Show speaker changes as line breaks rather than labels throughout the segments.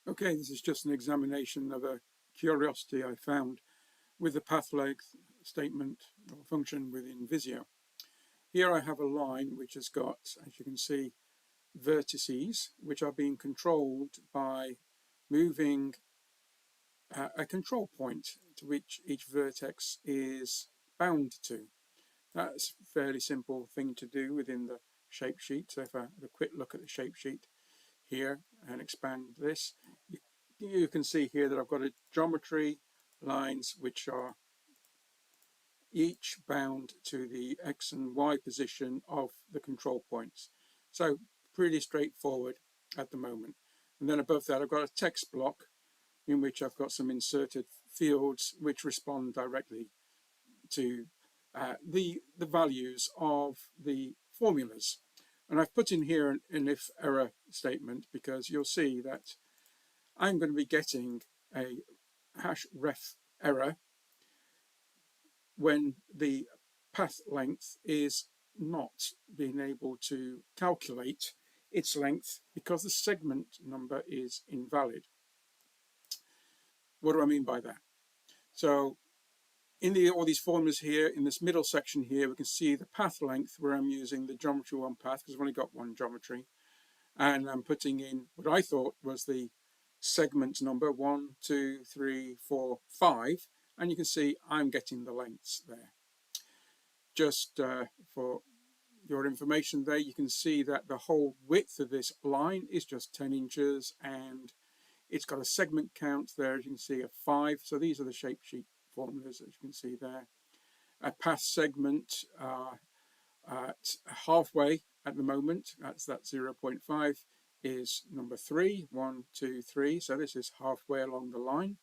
Okay, this is just an examination of a curiosity I found with the path length statement or function within Visio. Here I have a line which has got, as you can see, vertices which are being controlled by moving a control point to which each vertex is bound to. That's a fairly simple thing to do within the shape sheet. So if I have a quick look at the shape sheet here and expand this, you can see here that I've got a geometry lines which are each bound to the X and Y position of the control points. So pretty straightforward at the moment. And then above that I've got a text block in which I've got some inserted fields which respond directly to the values of the formulas. And I've put in here an if error statement because you'll see that I'm going to be getting a hash ref error when the path length is not being able to calculate its length because the segment number is invalid. What do I mean by that? So in all these formulas here, in this middle section here, we can see the path length where I'm using the geometry one path because I've only got one geometry. And I'm putting in what I thought was the segment number 1, 2, 3, 4, 5. And you can see I'm getting the lengths there. Just for your information there, you can see that the whole width of this line is just 10 inches and it's got a segment count there, as you can see, of 5. So these are the shape sheet formulas, as you can see there. A path segment at halfway at the moment, that's that 0.5, is number 3, 1, 2, 3. So this is halfway along the line.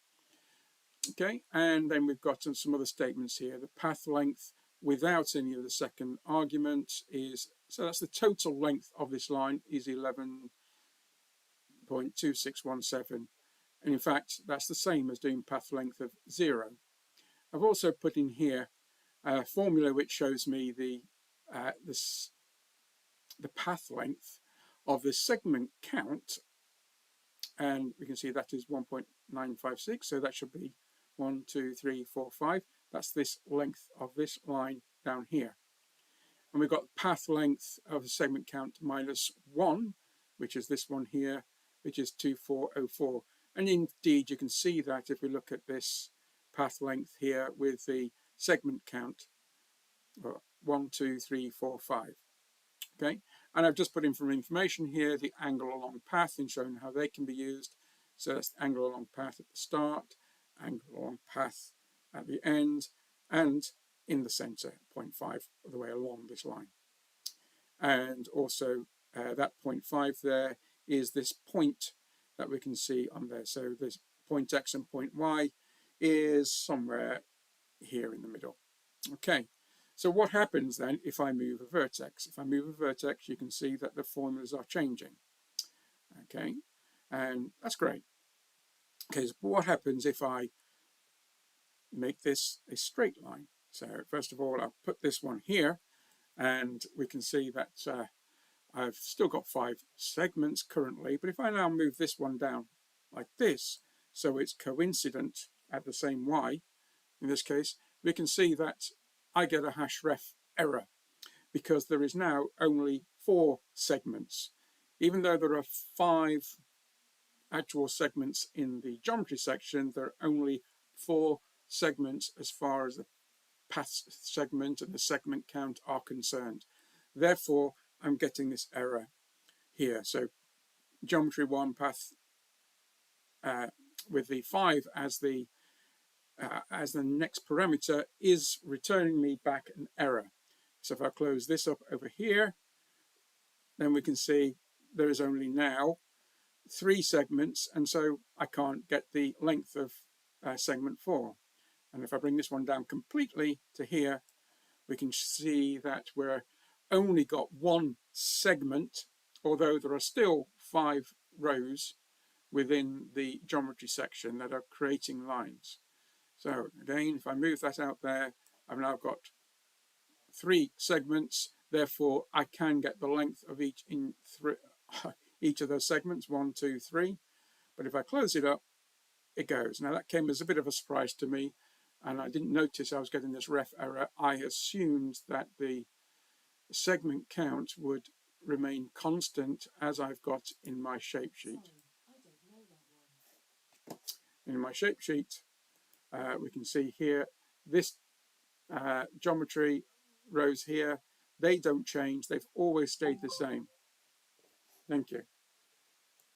Okay, and then we've got some other statements here. The path length without any of the second argument is, so that's the total length of this line is 11.2617. And in fact, that's the same as doing path length of 0. I've also put in here a formula which shows me the path length of the segment count, and we can see that is 1.956, so that should be 1, 2, 3, 4, 5. That's this length of this line down here. And we've got path length of the segment count minus 1, which is this one here, which is 2404. And indeed, you can see that if we look at this path length here with the segment count, 1, 2, 3, 4, 5. Okay, and I've just put in for information here the angle along path and shown how they can be used. So that's the angle along path at the start, angle along path at the end, and in the center, 0.5 of the way along this line. And also that 0.5 there is this point that we can see on there. So this point X and point Y is somewhere here in the middle. Okay, so what happens then if I move a vertex? If I move a vertex, you can see that the formulas are changing. Okay, and that's great. Okay, so what happens if I make this a straight line? So first of all, I'll put this one here, and we can see that I've still got 5 segments currently, but if I now move this one down like this, so it's coincident at the same Y, in this case, we can see that I get a hash ref error because there is now only 4 segments. Even though there are 5 actual segments in the geometry section, there are only 4 segments as far as the path segment and the segment count are concerned. Therefore, I'm getting this error here. So geometry 1 path with the 5 as the next parameter is returning me back an error. So if I close this up over here, then we can see there is only now 3 segments, and so I can't get the length of segment 4. And if I bring this one down completely to here, we can see that we're only got 1 segment, although there are still 5 rows within the geometry section that are creating lines. So again, if I move that out there, I've now got 3 segments. Therefore, I can get the length of each of those segments, 1, 2, 3. But if I close it up, it goes. Now that came as a bit of a surprise to me, and I didn't notice I was getting this ref error. I assumed that the segment count would remain constant as I've got in my shape sheet. In my shape sheet, we can see here this geometry rows here, they don't change, they've always stayed the same. Thank you.